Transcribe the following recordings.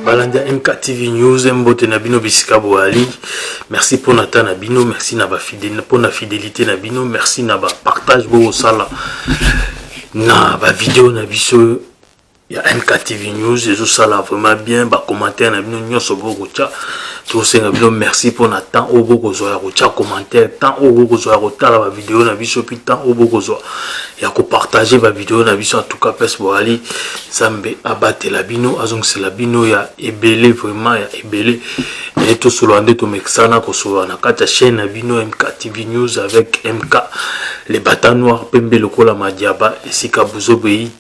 Balanda MKTV News mbote na bino bisika boali. Merci pour nata na bino, merci na ba fidèle pour na fidélité na bino, merci na ba partage bo sala na ba vidéo na biso ya MKTV News et tout ça là vraiment bien ba commentaire na bino nyoso boko cha to senga bino merci pour na temps au boko zo ya cha commentaire temps au boko zo ya tala ba vidéo na biso puis temps au boko zo ya ko partager ba vidéo na biso en tout cas pes boali Zambe abate la bino azong c'est la bino ya ebele vraiment ya ebele et tout solo ande to mexana ko solo na kata chaîne na bino MKTV News avec MK les bata noirs pembe lokola madiaba esika buzobei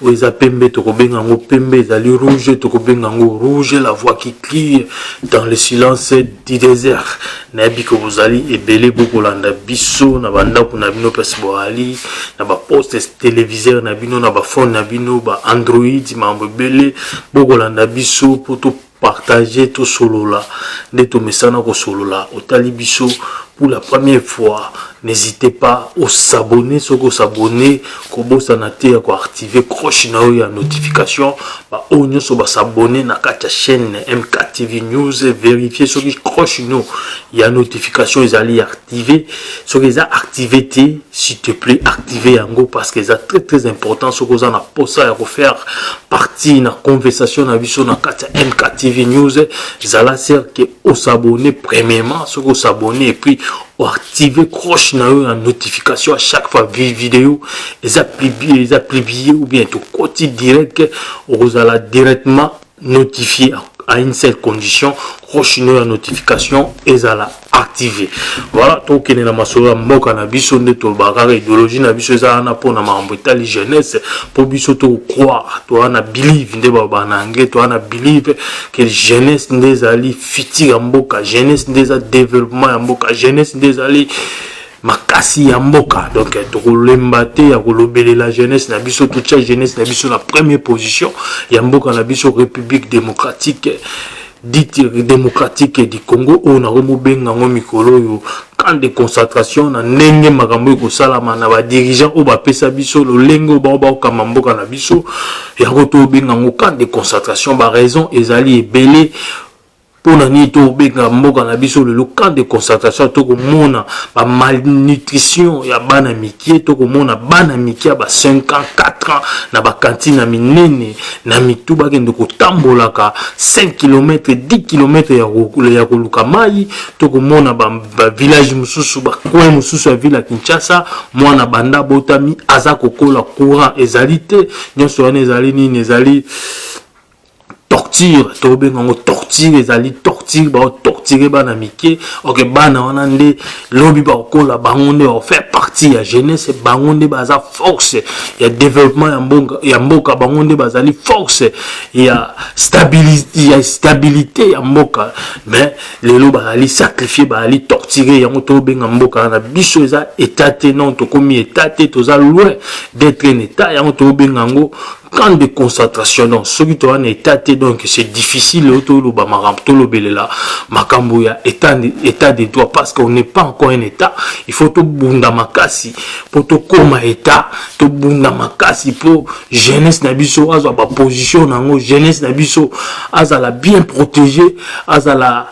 où ils appellent Tokobengango Pembe, Zali rouge, Tokobengango rouge, la voix qui crie dans le silence du désert. Nabi que vous allez et belé beaucoup landa biso, nabanda pour nabino pesboali, naba poste téléviseur nabino, naba phone nabino, ba Android, mambo belé, beaucoup landa biso pour tout partager tout solo là, de tout messana ko solo là, au talibiso pour la première fois. N'hésitez pas à s'abonner, si vous s'abonner, comment ça n'a été à activer cloche na notification, bah on y va s'abonner na la chaîne MKTV News, vérifier sur qui cloche nous, il y a notification ils allaient activer, sur les a activé s'il te plaît activer en go parce que c'est très très important sur que ça n'a pas ça à faire partie na conversation na vision na MKTV News, ça sert que au s'abonner premièrement, sur que s'abonner et puis activer cloche na en notification à chaque fois vidéo les publié ou bien tout côté direct vous allez directement notifier à une seule condition cloche na notification et ça activer voilà tout qui est na masolo mboka na biso nde to bakara idéologie na biso za na pona mambotali jeunesse pour biso to croire to na believe nde baba na nge to na believe que jeunesse nde zali futur mboka jeunesse nde za développement ya mboka jeunesse nde zali makasi ya mboka donc tokolemba te ya kolobele la jeunesse na biso toute la jeunesse na biso la première position ya mboka na biso République démocratique dite démocratique du Congo on a remobenga ngo mikolo yo camp de concentration na ndenge makambo ko salama na ba dirigeant o ba pesa biso lo lengo ba kama mboka na biso ya ko benga ngo camp de concentration ba raison ezali ebele pour nani to benga mboka na biso le camp de concentration to ko mona ba malnutrition ya bana mikie to ko mona bana mikie ba 5 ans 4 ans na ba cantine minene na mituba kende ko tambolaka 5 km 10 km ya koluka mai to ko mona ba village mususu ba coin mususu ya ville Kinshasa mwana banda botami aza kokola courant ezalité nyonso wana ezali nini ezali torture to benga torture ezali torture ba torturer bana mike ok bana wana nde lobi ba kola bangonde o faire partie ya jeunesse bangonde baza force ya développement ya mboka bangonde bazali force ya stabilité ya mboka mais lelo bazali sacrifier bazali torturer yango to benga mboka na biso eza état te non to komi état te to za loin d'être un état yango to benga ngo camp de concentration donc ce qui doit en état donc c'est difficile autour ba makamto lobelela makambo ya état de droit parce qu'on n'est pas encore un état il faut to bunda makasi pour to koma état to bunda makasi pour jeunesse na biso azwa ba position nango jeunesse na biso azala bien protégé azala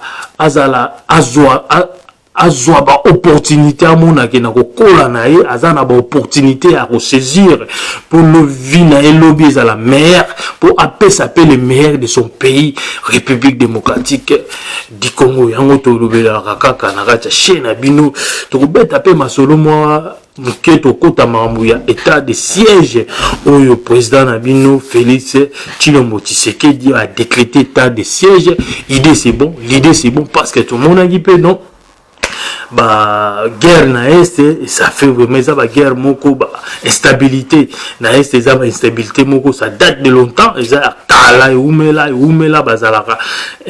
azwa ba opportunité à mona ke na kokola na ye azana ba opportunité à saisir pour le vie na lobby à la meilleure pour appeler s'appeler le meilleur de son pays République démocratique du Congo yango to lobela kaka na kata chaîne bino to beta pe masolo moi Muketo kota makambo ya état de siège oyo président Nabino Félix Tshilombo Tshisekedi a décrété état de siège. L'idée c'est bon parce que tout le monde a dit peu non ba guerre na est et ça fait vraiment ça ba guerre moko ba instabilité na est ça ba instabilité moko ça date de longtemps et ça kala umela bazalaka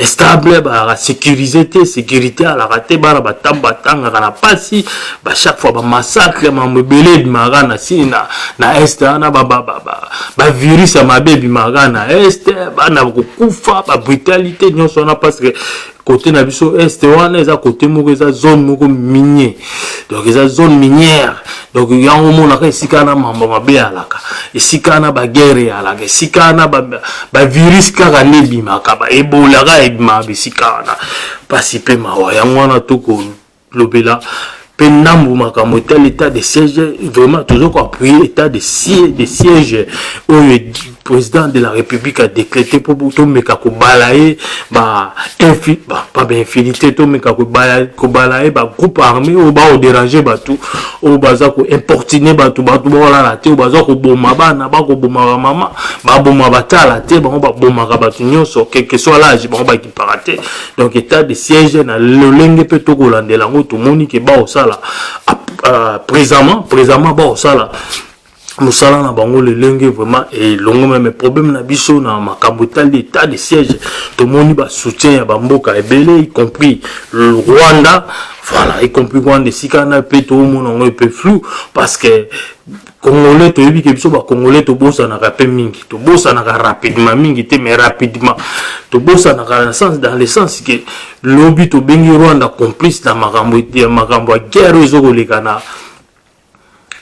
stable ba sécurité à la raté ba batanga na pasi ba chaque fois ba massacre mamebele bimara na sina na est na ba virus ma baby mara na est ba na kokufa ba brutalité nyonso na parce que côté na biso est wana eza côté moko eza zone moko minier donc eza zone minière donc yango mona ka esika na mambo mabe alaka esika na ba guerre alaka esika na ba virus kaka nebimaka ba ebola ka ebima bisika na pasi pe mawa yango na toko lobela Penambu makambo l'état de siège vraiment toujours appuyer l'état de siège où le président de la République a décrété pour tout meka ko balayer pas bien infiltré tout meka ko balayer groupe armé ou ba déranger tout ou baza ko importuner tout voilà la té ou baza ko boma bana ba ko boma maman ba boma batala té ba boma ka batu nyonso quel que soit l'âge ba ki paraté donc état de siège na lolenge pe to ko landela ngo tout moni ke ba osala présentement bah ça là nous salons na bango le lengue vraiment et longo même problème na biso na makambota l'état de siège tout le monde ba soutien ba mboka ebele y compris le Rwanda voilà y compris Rwanda sikana pe tout le monde on peu flou parce que Congolais to yebi ke biso ba Congolais to bossa na rapé mingi to bossa na rapidement mingi te mais rapidement to bossa na dans le sens que lobby to bengi Rwanda complice na makambo guerre ezoleka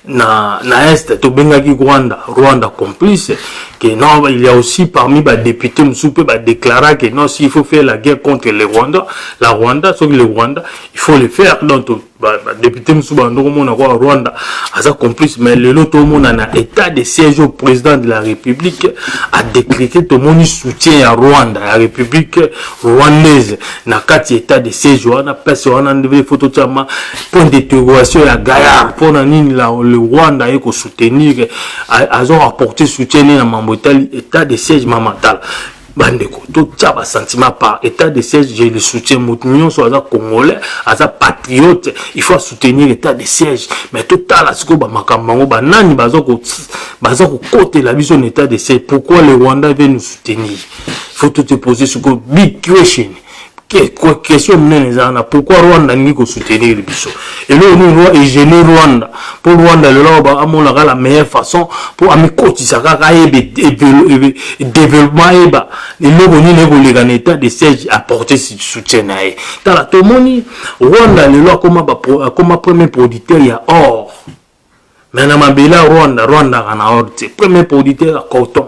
na est to bengaki Rwanda complice que non il y a aussi parmi les députés msoupe ba déclarer que non s'il faut faire la guerre contre le Rwanda sur le Rwanda il faut le faire donc député msouba ndoko mona ko Rwanda asa complice mais le lot tout monde na état de siège au président de la République a décrété tout monde soutien à Rwanda la République rwandaise na kati état de siège wana pesa wana ndeve photo chama point d'interrogation ya Gaillard pour na nini la le Rwanda eko soutenir azo apporter soutien na mambo état de siège mamatal bandeko tout ça ba sentiment par état de siège je le soutiens moutunion soit congolais asa patriote il faut soutenir l'état de siège mais tout ça là ce que ba makambango ba nani bazo ko côté la vision état de siège pourquoi le Rwanda veut nous soutenir il faut tout te poser ce big question question pourquoi Rwanda n'y ko soutenir biso et là nous et gêner Rwanda pour Rwanda le là ba amona la meilleure façon pour amikoti saka ka développement eba et là on ni ko les état de siège apporter soutien na e tala to moni Rwanda le là comme premier producteur il y a or mais na mabela Rwanda ana or premier producteur à coton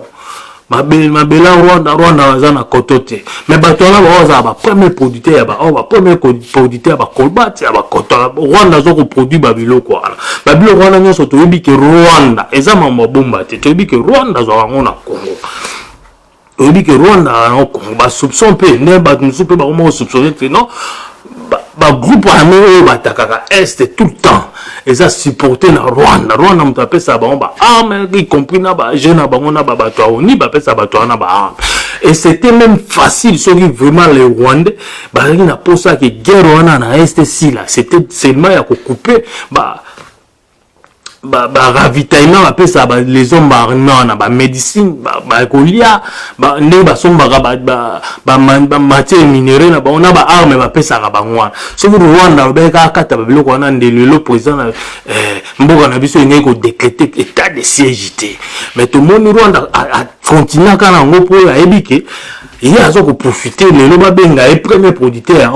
mabela Rwanda wazana kotote mais batona baza ba premier producteur ba premier producteur ba colbat ba coton Rwanda zo ko produit babilo quoi babilo Rwanda nyoso to yebi ke Rwanda ezama mabomba te to yebi ke Rwanda zo ngona Congo to yebi ke Rwanda na Congo ba soupçon pe ne ba nsupe ba mo soupçonner non ba groupe armé batakaka est tout le temps et ça supporter na Rwanda m'a appelé ça ba arme y compris na ba jeune na bango na ba bato oni ba pesa bato na ba arme et c'était même facile ceux qui vraiment les Rwandais ba na posa que guerre wana na est si là c'était seulement ya couper ravitaillement après ça les hommes na médecine kolia ne ba somba matière minérale na on a ba arme ba pesa ka bangwana so Rwanda ba ka kata biloko wana ndelo président mboka na biso ngeko décréter état de siège mais tout le monde Rwanda a continué kana ngo pour ya ebike il y a à profiter le ba benga et premier producteur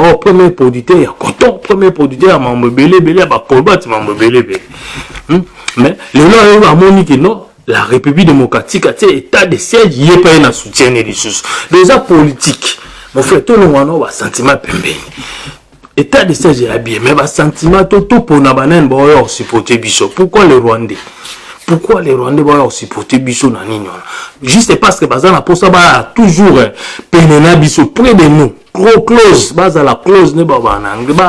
coton premier producteur mambo belé ba kolbat mambo belé mais le là a moni que non la République démocratique a état de siège il est pas un soutien des ressources déjà politique mon frère tout le monde a sentiment pembeni état de siège est bien mais ba sentiment tout pour na banen ba yo supporter biso pourquoi les Rwandais vont supporter biso na nino juste parce que bazana pour ça ba toujours penena biso près de nous gros close baza la close ne ba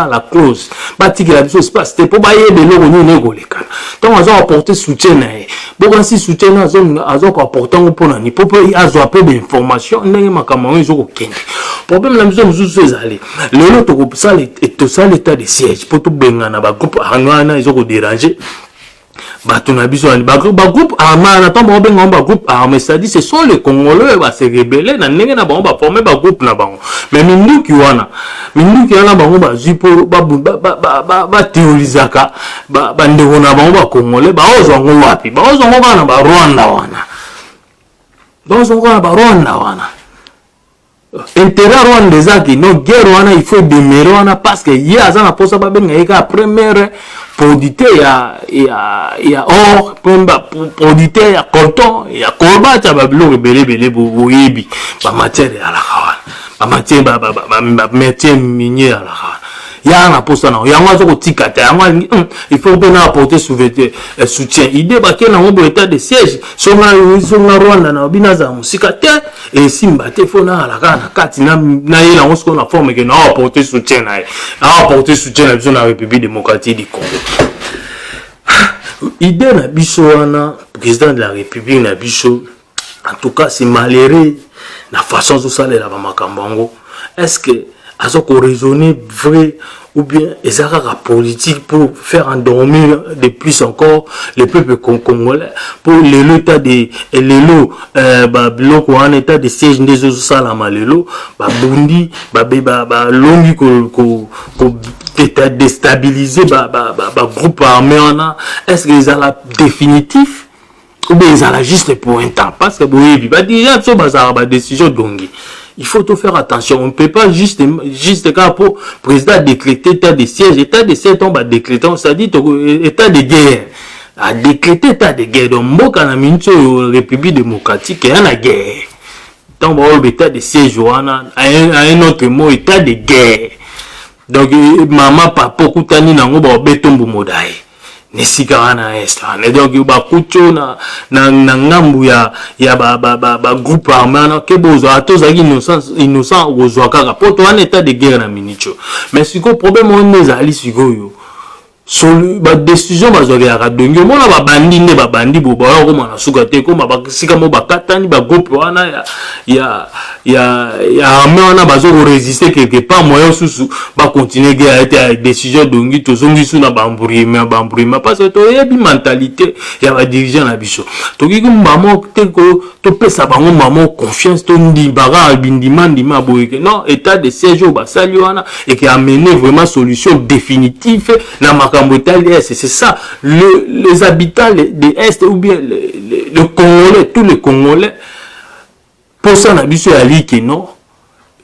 la close batiki la biso espace te pour ba yebe loko ni nego lekana donc on va apporter soutien na bon si soutien na zone azo ko apporter pour na ni pour azo peu d'information ndenge makambo ezo ko kende problème la maison mususu ezali lelo to ko ça l'état de siège pour tout bengana ba groupe anwana ezo ko déranger bato na biso ba groupe armé na benga ba groupe armé c'est-à-dire ce sont les Congolais ba se rebeller na ndenge na bango ba former ba groupe na bango mais minduki wana bango ba zipo ba théorisaka ba ndeko na bango ba Congolais ba ozongo wapi ba ozongo na ba Rwanda wana intérêt Rwanda ezaki non guerre wana il faut demeurer wana parce que ye aza na posa babenga eka première producteur ya or producteur ya coton ya kolbata babilo belebele boyebi ba matière ya la kawana ba matière ba métier minier ya la kawana ya na posa na yango azo kotika ta yango il faut bien apporter soutien idée ba ke na ngo état de siège songa Rwanda na binaza musika te et simba te fona la kana kati na yela ngo sko na forme que na apporter soutien na la République démocratique du Congo. Idée na biso wana président de la République na biso en tout cas c'est malheureux la façon dont ça les la makambango. Est-ce que azo ko raisonner vrai ou bien ezaka politique pour faire endormir de plus encore le peuple congolais pour l'état de l'élo biloko en état de siège des autres salama lelo ba bundi ba longi ko déstabiliser groupe armé on est-ce que ils la définitif ou bien ils la juste pour un temps parce que boyebi ba déjà so ba décision dongi. Il faut tout faire attention. On ne peut pas juste quand pour président décréter état de siège, on va décréter, c'est-à-dire état de guerre. À décréter état de guerre. Donc, moi, quand on a une République démocratique, il y a une guerre. Donc, on va état de siège, on a un autre mot, état de guerre. Donc, maman, papa, koutani, on va béton modaï. Nesika wana est donc ba kucho na ngambu ya groupe armé na ke bozo atozaki innocent ozwa kaka poto wana état de guerre na minicho mais siko problème on ezali siko yo ba décision bazoli ya dongi mona ba bandi bo ba ko mana suka te ko ba sika mo bakatani ba groupe wana ya armé wana bazo résister quelque part moyen susu ba continuer guerre été décision dongi to zongi suna bamburima parce que to yebi mentalité ya ba dirigeant na biso to ki maman te ko to pesa bango maman confiance to ndibara bindima boyeke non état de siège ba sali wana et qui a amené vraiment solution définitive na c'est ça, les habitants de l'Est ou bien le Congolais, tous les Congolais, pour ça, on a dit que non,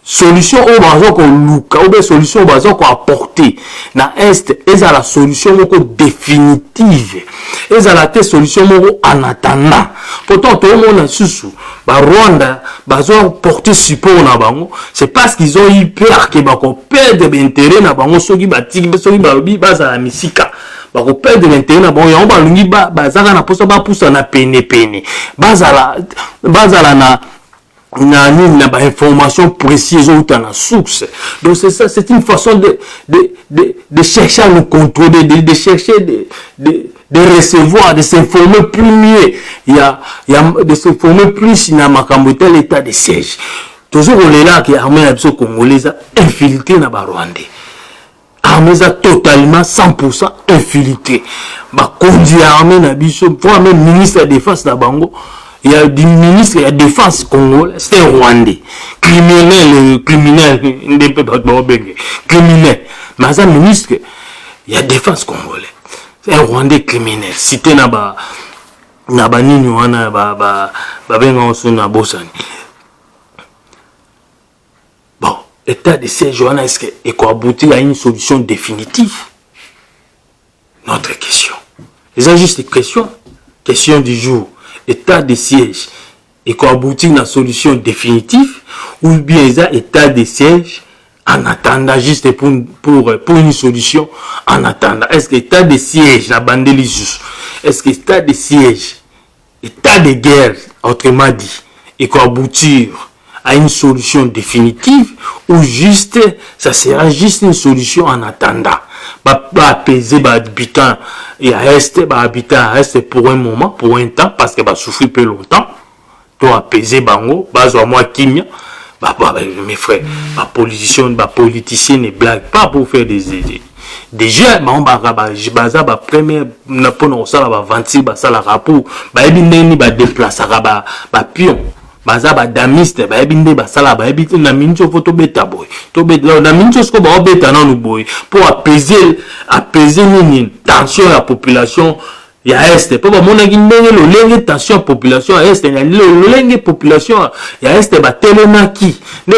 solution au bazar qu'on luka, ou bien solution au bazar qu'on apporter, dans l'Est, et ça la solution définitive, et ça la solution en attendant. Pourtant, tout le monde a sous Rwanda, bazar porter support na bango, c'est parce qu'ils ont eu peur que bako perdre l'intérêt na bango, soki batiki, soki balobi baza la misika. Bako perdre l'intérêt na bango, yango balungi bazaka na posa ba poussa na pene bazala na ba information précise ou dans la source. Donc c'est ça, c'est une façon de chercher à nous contrôler, de chercher de recevoir, de s'informer plus mieux. Il y a de s'informer plus dans makambo tel état de siège. Toujours on est là que l'armée congolaise a infiltré na ba Rwandais. Armée totalement 100% infiltré. Ba conduit armée na biso, pour même ministre de la défense na bango. Il y a des ministres de la défense congolais, c'est un Rwandais. Criminel, mais un ministre, il y a défense congolais. C'est un Rwandais criminel. Cité na nini wana benga oso na bosani. Bon, état de siège wana est-ce que quoi aboutir à une solution définitive? Notre question. C'est juste une question du jour. État de siège et qu'on aboutit à une solution définitive ou bien état de siège en attendant juste pour une solution en attendant. Est-ce que état de siège la bande est-ce que état de siège état de guerre autrement dit et qu'on aboutit à une solution définitive ou juste ça sera juste une solution en attendant. Apaiser les habitants et rester pour un moment, pour un temps, parce que va souffrir plus longtemps. Tu apaiser bango, moi kimia, mes frères, ma politicien ne blague pas pour faire des jeux. Première pour ça va venti ça la rapport, déplacer pion. Baza ba damiste ba ebinde ba sala ba ebite na mincho photo beta boy to beta na mincho sko ba beta na boy pour apaiser nini tension la population ya este po ba mona ki ndenge lolenge tension population ya este ya lolenge population ya este batelemaki nde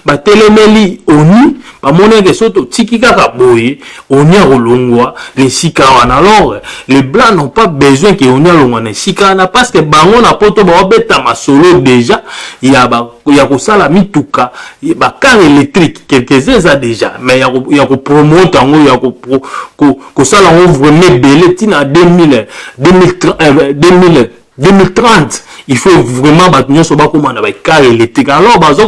batelemeli oni ba mona ke soto tiki kaka boye oni a rolongwa les sika wana. Alors les blancs n'ont pas besoin que oni a longwa na sika wana parce que bango na poto ba beta masolo déjà ya kosala mituka ba car électrique quelques-uns a déjà mais ya ko promote ngo ya ko sala ngo vraiment belé tina 2030 il faut vraiment battre sur bas na ba car électrique. Alors bazo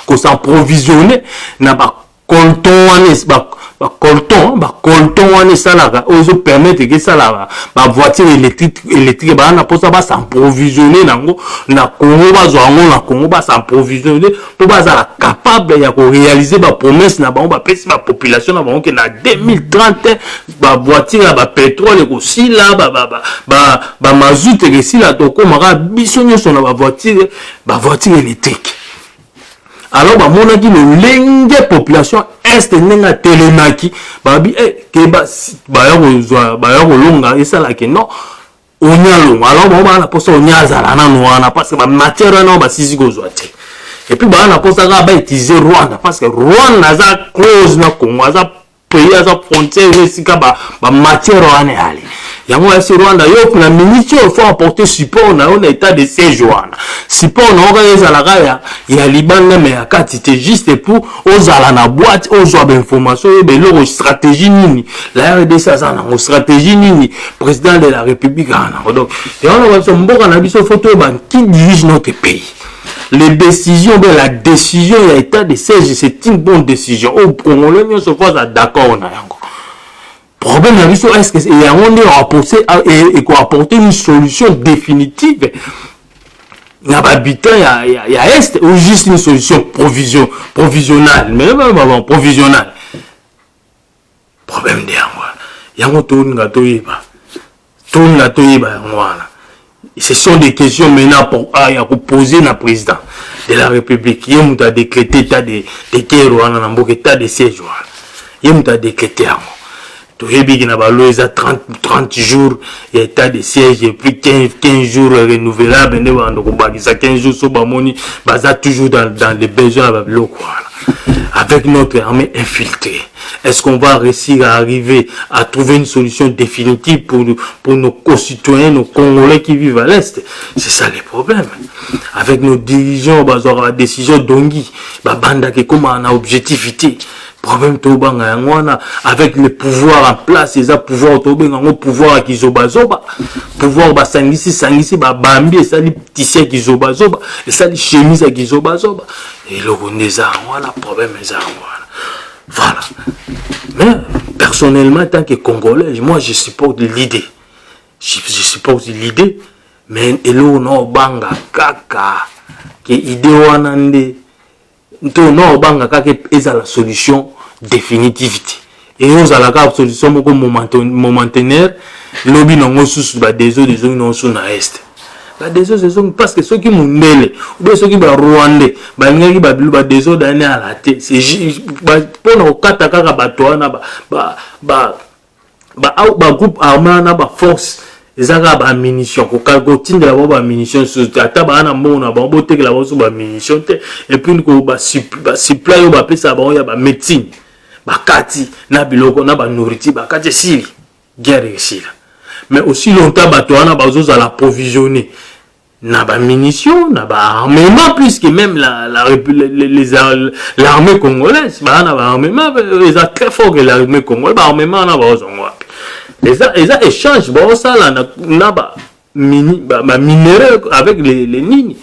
ko s'approvisionner na ba colton wana salaka ozo permettre que ça la ba voiture électrique ba na posa ba s'approvisionner nango na Congo bazwa ngo na Congo ba s'approvisionner pour bazala capable ya ko réaliser ba promesse na ba pesi ba population na ba que na 2030 ba voiture ba pétrole ko sila ba mazout que sila to ko mara biso nyoso na ba voiture électrique. Alors ba mona ki le lenge population est nenga telemaki babi ke ba ya longa esala ke non onyalo. Alors ba na posa onyazala na noana parce que ba matière na ba sisi ko zoate et puis ba na posa ga ba utiliser Rwanda parce que Rwanda za close na Congo za pays za frontière esika ba matière wana ali yango ya Rwanda yo na ministre il faut apporter support na on état de siège wana support na oka la gaya ya libanda mais akati juste pour ozala na boîte ozwa ba information et beloko stratégie nini la RDC ça na stratégie nini président de la République ana. Donc yango ba mboka na biso photo ba qui dirige notre pays. Les décisions, la décision ya état de siège c'est une bonne décision au Congolais nous se fois d'accord na yango. Problème est-ce que et on est apporter une solution définitive n'a pas habitant il y a est ou juste une solution provisionnelle mais bon provisionnelle problème de yango ce sont des questions maintenant pour poser na président de la République il a décrété état de guerre wana na mboka état de siège wana il a décrété il y a 30 jours, il y a état de siège, et plus 15 jours renouvelables, 15 jours, toujours dans les besoins avec notre armée infiltrée. Est-ce qu'on va réussir à arriver à trouver une solution définitive pour nos concitoyens, nos Congolais qui vivent à l'Est? C'est ça les problèmes. Avec nos dirigeants, la décision d'Ongui, comme on a objectivité. Problème avec le pouvoir en place, les pouvoirs pouvoir qui zoba pouvoir sangisi bambi et ça les tissus qui zoba et ça les chemises qui zoba et le voilà problème voilà. Mais personnellement en tant que Congolais, moi je supporte l'idée. Je supporte l'idée mais elo no banga kaka que idée wanande non banga kaka eza la solution définitivité et nous allons la solution momentaire lobby non sous ba désolé non sous na est ba désolé parce que ceux qui mondele ou bien ceux qui ba rwandais ba ngaki ba désolé d'aller à la tête c'est pour nos kata kaka bato na ba groupe armé na ba force ezaka ba munitions ko kalgotine la ba munitions sur ata ba na mbona ba botek la ba so ba munitions et puis ko ba supply yo ba pesa ba ya ba médecine ba kati na biloko na ba nourriture ba kati si guerre ici mais aussi longtemps ba to na ba zo la provisionner na ba munitions na ba armement plus que même l'armée congolaise ba na ba armement ils sont très fort que l'armée congolaise ba armement na ba zo les échanges bon ça là na ba minéraux avec les lignes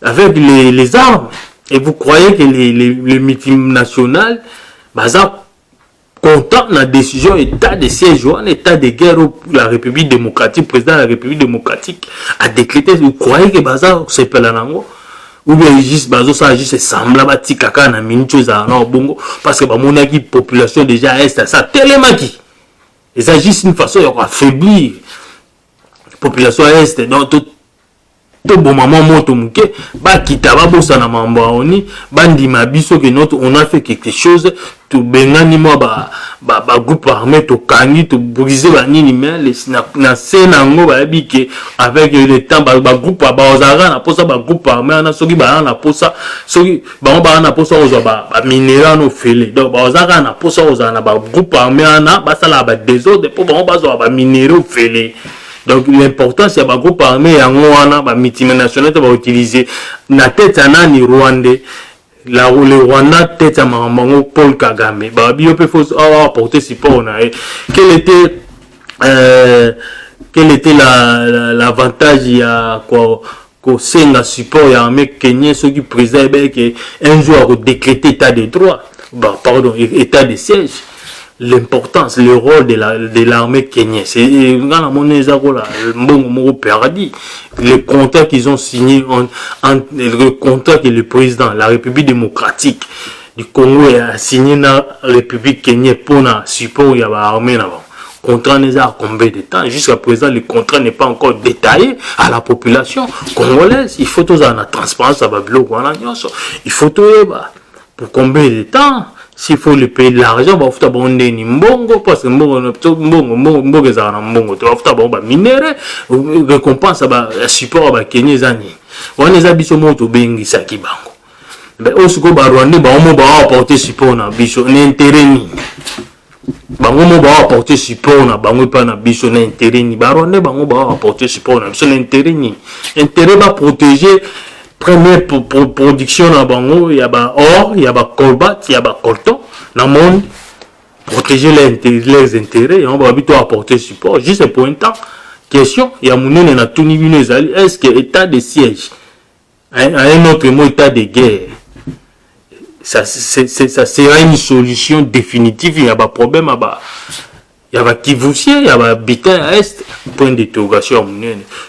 avec les armes et vous croyez que les multinationales baza content la décision état de siège ou état de guerre la République démocratique président de la République démocratique a décrété vous croyez que baza c'est pelanango ou bien juste bazo ça juste sembla bati kaka na minute za na bongo parce que ba monaki population déjà est ça telemaki. Et ça juste une façon d'affaiblir la population est donc to bon maman moto muke ba kita ba bosa na mambo oni bandi mabiso que notre on a fait quelque chose to bengani mo ba groupe armé to kangi to briser ba nini mais na scène ngo ba bike avec le temps ba groupe ba ozara na posa ba groupe armé na soki ba na posa soki ba na posa ozo ba minéral no fele donc ba ozara na posa ozo na ba groupe armé na ba sala ba désordre pour ba zo ba minéraux fele. Donc l'important c'est ba groupe armé yango wana ba multinational ba utiliser na tête nani Rwandais la le Rwanda tête à mamango Paul Kagame ba bio peut faut apporter support na quel était l'avantage ya quoi ko senga support ya armée kenyan ceux qui président que un jour a décrété état de droit pardon état de siège. L'importance, le rôle de l'armée kenyenne. C'est dans la monnaie le paradis. Le contrat qu'ils ont signé, le contrat que le président, la République démocratique du Congo a signé dans la République kenyenne pour la support de l'armée. Le contrat n'est pas combien de temps. Jusqu'à présent, le contrat n'est pas encore détaillé à la population congolaise. Il faut tous la transparence à Babylone. Il faut tout pour combien de temps. S'il faut le payer de l'argent, il faut que ni mbongo parce que mbongo ezala na mbongo to afuta ba minere récompense ba support ba Kenya zani wana eza biso moto bengisa kibango mais osiko ba Rwanda ba mo ba apporter support na biso na intérêt ni bango mo ba apporter support na bango pa na biso na intérêt ni ba Rwanda bango ba apporter support na biso na intérêt ni intérêt ba protéger. Première production dans Bango, il y a or, il y a colbat, il y a coltan dans le monde. Protéger les intérêts et on va plutôt apporter support. Juste pour un temps. Question, il y a mon nom dans tout niveau. Est-ce que l'état de siège, un autre mot, état de guerre, ça sera une solution définitive. Il y a pas problème à il y a qui vous il y a habitant à est point d'interrogation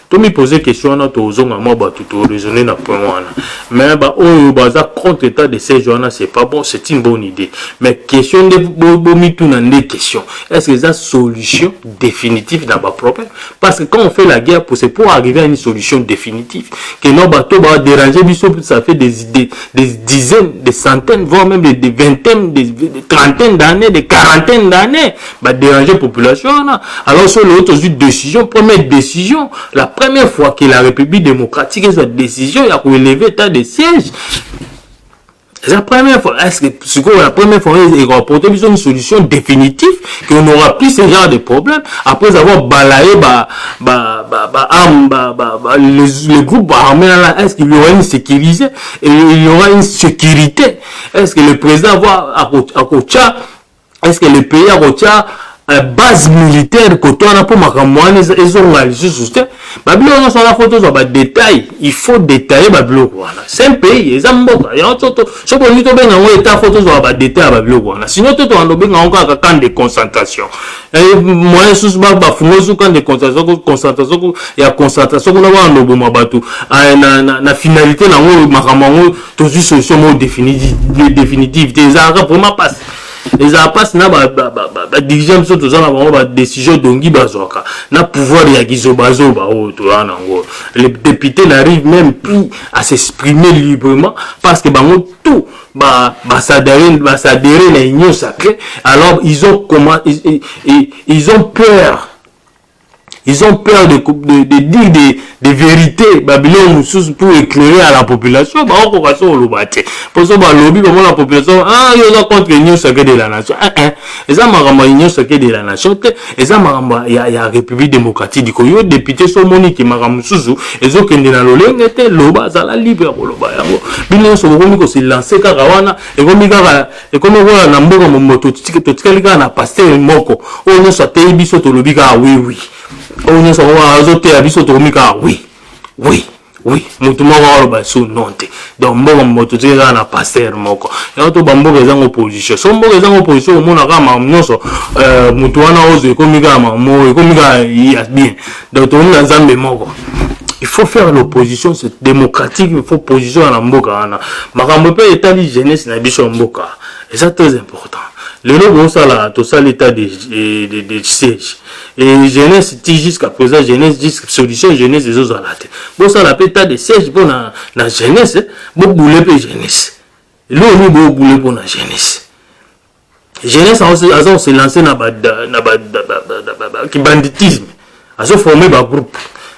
to me poser question na to zonga mo ba to raisonner na point wana mais ba o baza contre état de ces jours là c'est pas bon, c'est une bonne idée mais question de bomi tout dans des questions est-ce que ça solution définitive dans ba problème parce que quand on fait la guerre c'est pour arriver à une solution définitive que non bateau va déranger biso ça fait des dizaines des centaines voire même des vingtaines des trentaines d'années des quarantaines d'années ba déranger population alors sur l'autre décision première décision la première fois que la République démocratique a cette décision il a élevé état de siège c'est la première fois est-ce que la première fois il a apporté une solution définitive qu'on n'aura plus ce genre de problème après avoir balayé le groupe armé là est-ce qu'il y aura une sécurité et il y aura une sécurité est-ce que le président va à Kocha est-ce que le pays à Kocha base militaire côté on a pour makamwani ils ont réalisé juste babilo on a la photo sur ba détail il faut détailler babilo voilà c'est un pays les amboka ya toto so ko ni to benga ngo état photo sur ba détail babilo voilà sinon toto ando benga ngo ka camp de concentration et moi sous ba fungozu camp de concentration ya concentration kuna ba ndo boma batu na finalité na ngo makamango to juste solution définitive des arabes pour ma passe les appas na dirigeants sont tous en décision dongi bazoka na pouvoir ya gizobazo ba to anango les députés n'arrivent même plus à s'exprimer librement parce que bango tout s'adhérer na union sacrée alors ils ont peur de dire des vérités Babylone pour éclairer à la population pour ça la population ils ont contre l'union sacrée de la nation et ça m'a union sacrée de la nation et ça m'a il y a République démocratique du Congo député Somoni qui m'a ramsuzu ils ont kende na lolenge était loba za la libre loba yango bino so ko se lancer karawana et comme voilà na mboko moto tikali na pasteur moko o no so te biso to lobika oui on est sur azote abiso to mika oui mutu moko ba so nonte donc mboko moto tira na pasteur moko ya to bamboka ezango opposition so mboka ezango opposition omona kama nyonso mutu wana ozo ekomika mamo ekomika ya bien donc to na nzambe moko il faut faire l'opposition c'est démocratique il faut opposition na mboka wana makambo pe etali jeunesse na biso mboka et ça très important Le logo ça là, tout ça l'état de siège. Et jeunesse jusqu'à présent jeunesse jusqu'à solution jeunesse des autres là. Bon ça la état de siège pour la jeunesse, bon bouler pour jeunesse. Là on bon bouler pour la jeunesse. Jeunesse on se lancer dans qui banditisme. À se former par groupe.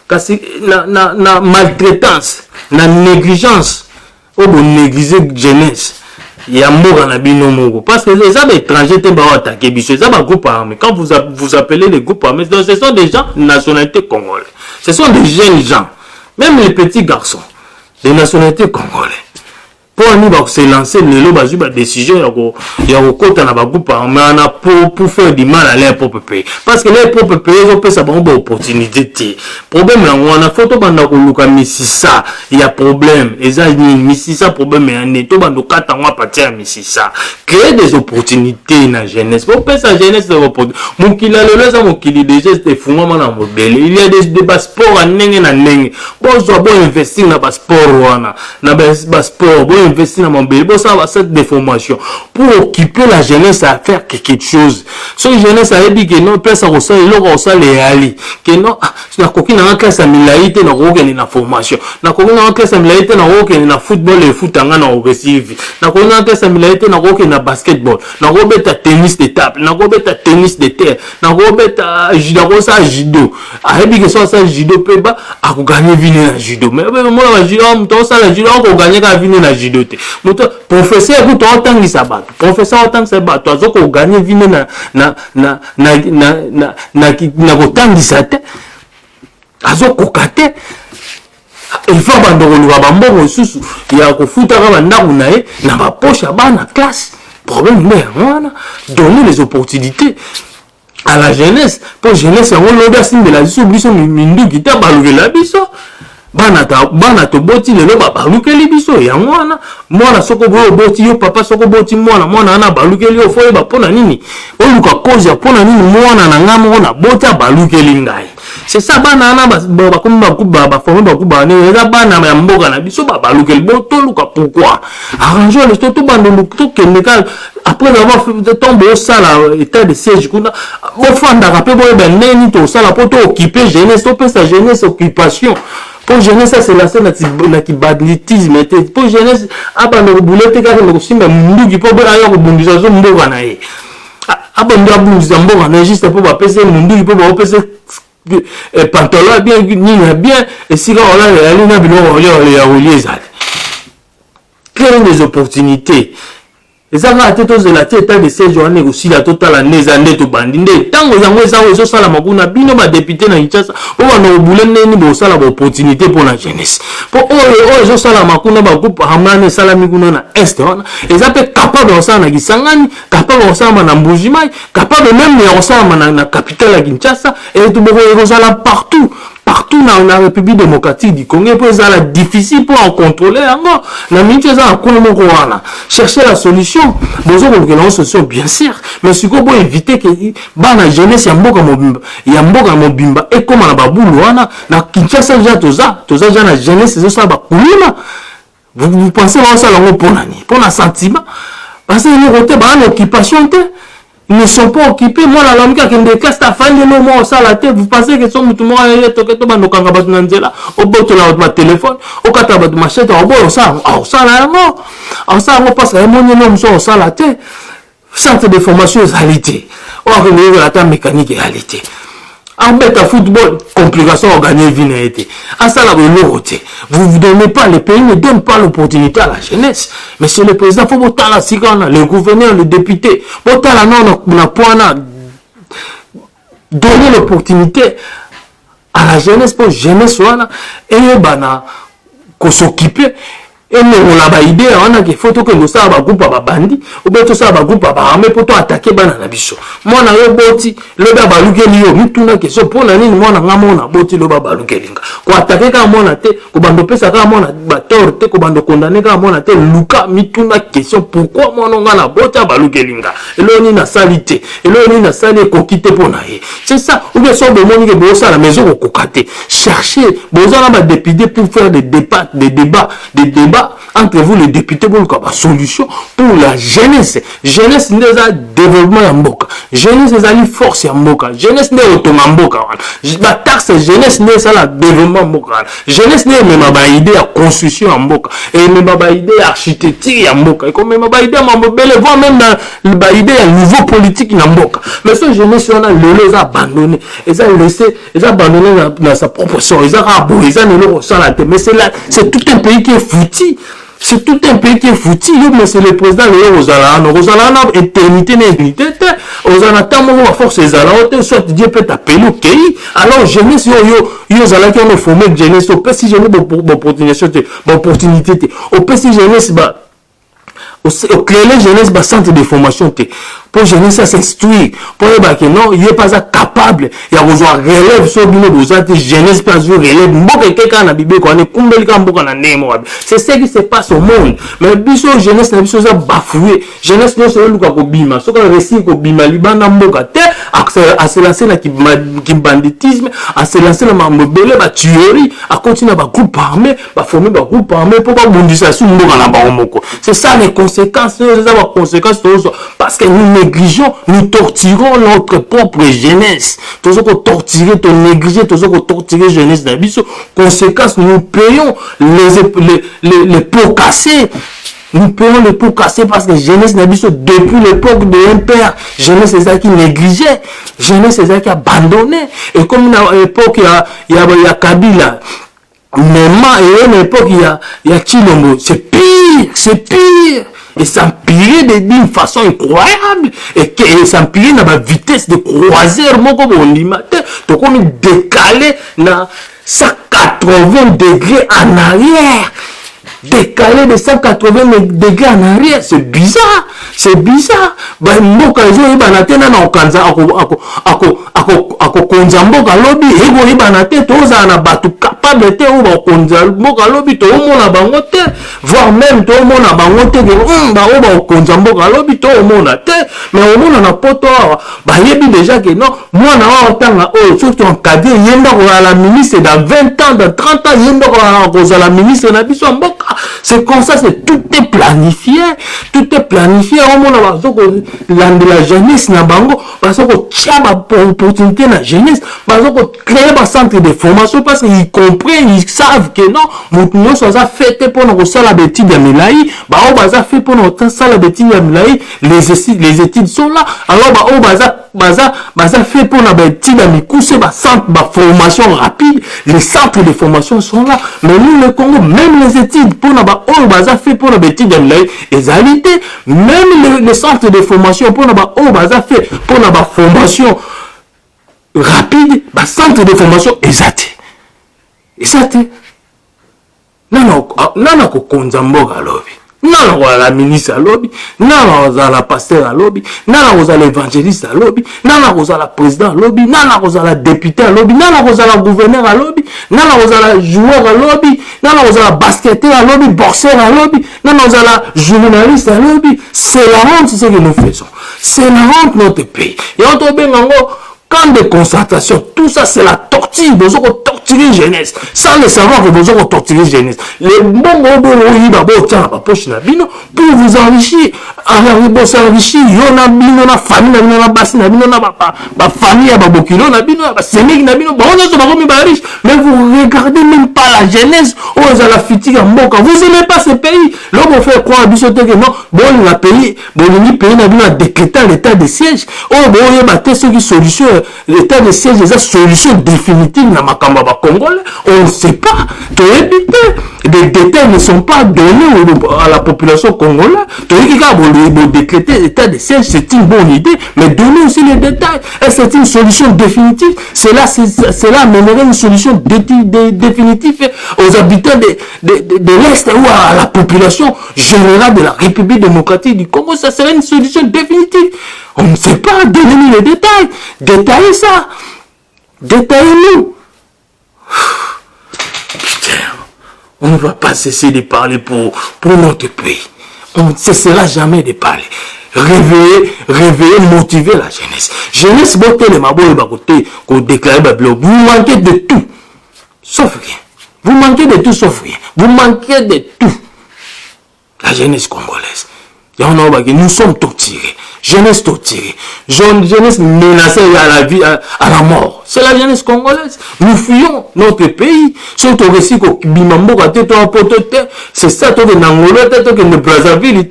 Parce que na maltraitance, na négligence, on négliger jeunesse. Il y a mort en abino moko parce que les hommes étrangers te ba attaquer biso ça ba groupe armé quand vous appelez les groupes armés ce sont des gens de nationalité congolaise, ce sont des jeunes gens, même les petits garçons de nationalité congolaise. Pour nous se lancer le bazu ba décision ya ko kota na ba groupe armé pour faire du mal à leur propre pays parce que leur propre pays ils ont pas ça bon opportunité. Problème là on a photo banda ko luka misisa il y a problème et ça misisa problème est en to bando kata ngwa partir misisa créer des opportunités na jeunesse pour faire sa jeunesse de opportunité mon kila le ça mon kili déjà c'était fumama na modèle il y a des passeports en nenge na nenge bon so bon investir na passeport wana na passeport bon investir dans mon bébé, bon ça va cette déformation pour occuper la jeunesse à faire quelque chose. Ce jeunesse a dit que non, place à ressort, il aura ça les ali, que non, na coquine en classe à milaïté na rogue na formation, na coquine en classe à milaïté na rogue na football et foot en na receive, na coquine en classe à milaïté na rogue na basketball, na rogue à tennis de table, na rogue à tennis de terre, na rogue à judo, a dit que ça judo peut pas à gagner viner na judo, mais moi la judo, on ça la judo, on gagne qu'à viner na judo. Professeur vous autant qui ça bat professeur autant que ça bat toi ko gagner vine na autant qui ça te azo kokate il faut abandonner ba mbongo susu ya ko futa ka banda kunae na ba poche bana classe problème mais on donner les opportunités à la jeunesse pour jeunesse on l'audace de la solution mindu qui t'a baloué la biso bana to boti lelo ba balukeli biso ya mwana soko boyo boti yo papa soko boti mwana ana balukeli yo foye ba pona nini oluka cause ya pona nini mwana na ngamo na boti balukeli ngai c'est ça bana ana ba kumba kuba ba forme ba kuba ne eza bana ya mboka na biso ba balukeli boto luka pourquoi arranger le to bando to keneka après avoir fait tomber au sala état de siège kuna bo fanda rapé boye ben neni to sala poto occuper jeunesse to pesa jeunesse occupation. Pour jeunesse ça c'est la scène qui banditisme pour jeunesse abando boulette ka ko simba mundu ki po bera yo ko bundisa zo mboka na ye abando abundisa mboka na juste pour ba pese mundu ki po ba pese pantalon bien et si on a aller na bino ya relier créer des opportunités. Et ça va être de la tête de ces journées aussi la totale année to bandinde tango yango eso sala makuna bino ba député na Kinshasa o ba no bulene ni bo sala ba opportunité pour la jeunesse pour eso sala makuna ba groupe hamane sala mikuna na est on et ça peut capable de ça na Kisangani capable de ça na Mbujimai capable même de ça na capitale à Kinshasa et tout beaucoup ça là partout dans la République démocratique du Congo pour ça difficile pour en contrôler encore la minute ça en Congo chercher la solution besoin de la solution bien sûr mais ce qu'on peut éviter que bana jeunesse ya mboka mobimba et comme na babulu wana na Kinshasa déjà toza na jeunesse ça ba kulima vous pensez va ça longo pour na sentiment parce que les côté ba occupation ils ne sont pas occupés. Moi, la langue qui est classe, ta famille, le mot, ça, la tête, vous pensez que son mouton, au bout de la téléphone, au cas de machette, au bout de ça, la ça, on passe à mon nom, ça, la tête, centre de formation, réalité. Or, la table mécanique, réalité. En bête à football, complication organisée, vinérité. À ça, la vérité. Vous ne donnez pas, les pays ne donnent pas l'opportunité à la jeunesse. Monsieur le président, il faut voter la cigane, le gouverneur, le député. Voter la non, on a point donner l'opportunité à la jeunesse pour jeunesse, et bana, qu'on s'occupe. Et nous, on a pas idée, on a qu'il faut que nous ça va groupe à bandi, ou bien tout ça va groupe à armée pour toi attaquer banana biso. Moi na yo boti, le baba lukeli yo, mituna question pour la ligne moi na ngamona boti le baba lukelinga. Ko attaquer ka mona te, ko bando pesa ka mona ba torte, ko bando condamner ka mona te, luka mituna question pourquoi moi non na boti ba lukelinga. Et là on na salité, et là on na salé ko quitter pour na ye. C'est ça, ou bien so be moni ke bo ça la maison ko kokate. Chercher, besoin na ba député pour faire des débats entre vous les députés pour la solution pour la jeunesse. Jeunesse n'est pas développement en Mboka. Jeunesse n'est pas force en Mboka. Jeunesse n'est pas autonome en Mboka. La taxe jeunesse n'est pas la développement en Mboka. Jeunesse n'est même pas idée à construction en Mboka. Et même pas idée à architecture en Mboka. Et comme même pas idée à Mambobele, voire même dans l'idée à nouveau politique en Mboka. Mais ce jeunesse, on a les abandonné. Ils ont laissé, ils ont abandonné dans sa propre sort. Ils ont raboué, ils ont le ressent la tête. Mais c'est là, c'est tout un pays qui est foutu. C'est tout un pays qui est foutu. Mais c'est le président de Rosalana. Rosalana, éternité, n'éternité. Rosalana, tant que force les alliés, soit Dieu peut t'appeler au pays. Alors, jeunesse, yo zala qui ont formé jeunesse. Au pays, si jeunesse, opportunité. Au pays, si jeunesse, au clair jeunesse, centre de formation. Pour jeunesse à s'instruire, pour que non, il n'est pas capable, il y a besoin de relève sur le jeunesse, pas de relève, quelqu'un a bibé, qu'on est c'est ce qui se passe au monde. Mais biso jeunesse, la biso a bafoué, jeunesse, non, c'est le cas au bima, ce qu'on réussit au bima, liban n'a pas à se lancer dans banditisme, à se lancer dans la tuerie, à continuer à groupe armé, à former un groupe armé pour pas bondir ça sur le monde. C'est ça les conséquences, parce que nous négligeons, nous torturons notre propre jeunesse. Tout ce qu'on torture, ton négligé, tout ce qu'on torture jeunesse d'Abisso, conséquences, nous payons les pots cassés. Nous payons les pots cassés parce que jeunesse d'Abisso, depuis l'époque de l'Impère, jeunesse c'est ça qui négligeait, jeunesse c'est ça qui abandonnait. Et comme à l'époque, il y a Kabila, même à une époque, il y a Chilombo, c'est pire. Et s'empirer d'une façon incroyable. Et s'empirer dans la vitesse de croisière. Donc, on est décalé dans 180 degrés en arrière. Décalé de 180 degrés en arrière. C'est bizarre. Ben, mboka zo ibanate na okanza ako konza mboka lobi ego ibanate toza na batu capable te ou konza mboka lobi to mona bango te voire même to mona bango te que ba o konza mboka lobi to mona te mais au mona na poto ba yebi déjà que non moi na otanga o surtout en cadre yenda ko la ministre dans 20 ans dans 30 ans yenda ko la ministre na biso mboka. C'est comme ça, c'est tout est planifié au monde la jeunesse na bango parce que tcha ba opportunité na jeunesse parce que créer un centre de formation parce qu'ils comprennent, ils savent que non nous sommes fait pour nous ça la bêtise de Milai ba on va fait pour nous ça la bêtise de Milai les études sont là alors ba on va fait pour la bêtise de Mikou c'est ba centre ba formation rapide les centres de formation sont là mais nous le Congo même les études pour na ba on va fait pour la bêtise de Milai égalité même les centres de formation pour na ba on va fait pour la formation rapide ba centre de formation exact non ko konza mboka lobi non la ministre lobby non la pasteur lobby non l'évangéliste lobby non la président lobby non la député lobby non la gouverneur lobby non la joueur lobby non la basketteur lobby boxeur lobby non la journaliste lobby. C'est la honte ce que nous faisons, c'est la honte notre pays. Et on tombe camp de concentration, tout ça c'est la torture, vous avez torturé jeunesse, sans le savoir que vous avez torturé jeunesse. Les bons pour vous enrichir, pour s'enrichir, il y a une famille, il y a une famille, mais vous regardez même pas la jeunesse, vous avez la fatigue en Mboka, vous n'aimez pas ce pays. Là, vous faites croire que non, bon, le pays, n'a décrété l'état de siège, bon, il y a des solutions. L'état de siège est la solution définitive dans ma Kambaba Congolais. On ne sait pas. Les détails ne sont pas donnés à la population congolaise. Décréter l'état de siège, c'est une bonne idée, mais donner aussi les détails. Et c'est une solution définitive. Cela amènerait une solution définitive aux habitants de l'Est ou à la population générale de la République démocratique du Congo. Ça serait une solution définitive. On ne sait pas donner les détails. Détaillez ça. Détaillez-nous. Putain. On ne va pas cesser de parler pour notre pays. On ne cessera jamais de parler. Réveiller, motiver la jeunesse. Jeunesse, les mabos et bakoté, qu'on déclare Babylone. Vous manquez de tout. Sauf rien. Vous manquez de tout sauf rien. Vous manquez de tout. La jeunesse congolaise. Nous sommes torturés. Jeunesse torturée. Jeunesse menacée à la vie, à la mort. C'est la jeunesse congolaise. Nous fuyons notre pays. Surtout aussi que Bimambo a été un pote. C'est ça, tout que Nangolo, tout que Brazzaville, et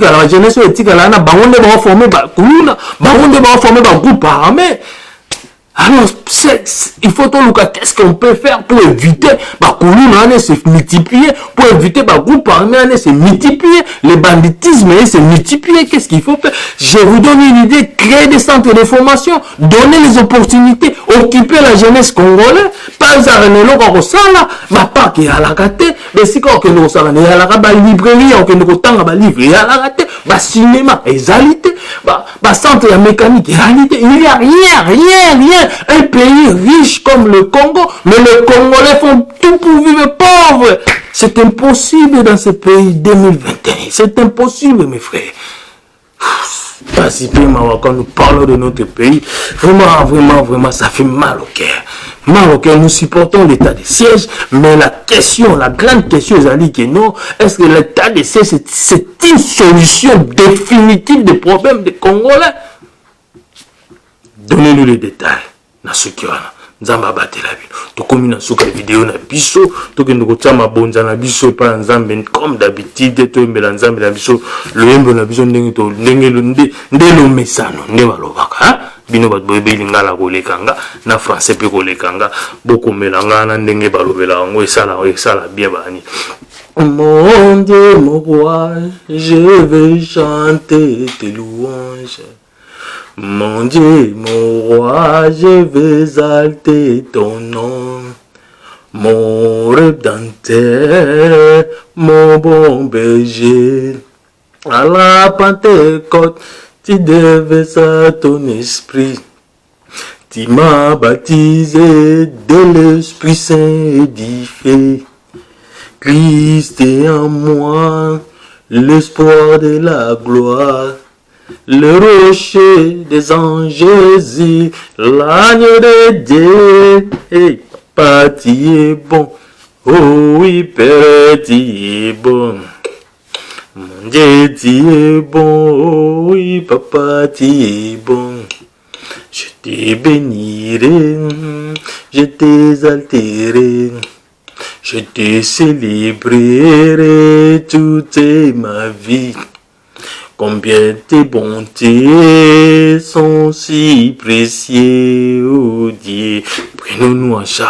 la jeunesse est la va former un groupe armé. Alors, il faut tout le cas, qu'est-ce qu'on peut faire pour éviter se multiplier, pour éviter le groupe armé se multiplier, le banditisme se multiplier. Qu'est-ce qu'il faut faire? Je vous donne une idée, créer des centres de formation, donner les opportunités, occuper la jeunesse congolaise, pas à Renelo comme ça là, pas qui a la gâté, mais si quand on nous a la librairie, on nous tang à livre à la gâté, cinéma, égalité, centre mécanique, réalité, il n'y a rien. Un pays riche comme le Congo, mais les Congolais font tout pour vivre pauvres. C'est impossible dans ce pays 2021. C'est impossible, mes frères. Quand nous parlons de notre pays, vraiment, ça fait mal au cœur. Nous supportons l'état de siège, mais la grande question, c'est que non, est-ce que l'état de siège, c'est une solution définitive des problèmes des Congolais? Donnez-nous les détails. Na sukiwana nzamba batela bino tokomi na suka vidéo na biso tokende kotsama bonza na biso pa nzambe comme d'habitude toembela nzambe na biso loyembo na biso ndelo mesano nde balobaka bino bato boyebe lingala kolekanga na français pe kolekanga bokomelanga na ndenge balobela yango esala bien bani. Mon Dieu, mon roi, je vais chanter tes louanges. Mon Dieu, mon roi, je vais exalter ton nom. Mon Rédempteur, mon bon berger. À la Pentecôte, tu devais à ton esprit. Tu m'as baptisé de l'Esprit Saint édifié. Christ est en moi, l'espoir de la gloire. Le rocher des anges, Jésus, l'agneau de Dieu, hey, papa, tu es bon, oh oui, Père, tu es bon, mon Dieu, tu es bon, oh oui, papa, tu es bon, je te bénirai, je t'exalterai, je te célébrerai toute ma vie. Combien tes bontés sont si précieuses, oh Dieu. Prenons-nous en charge.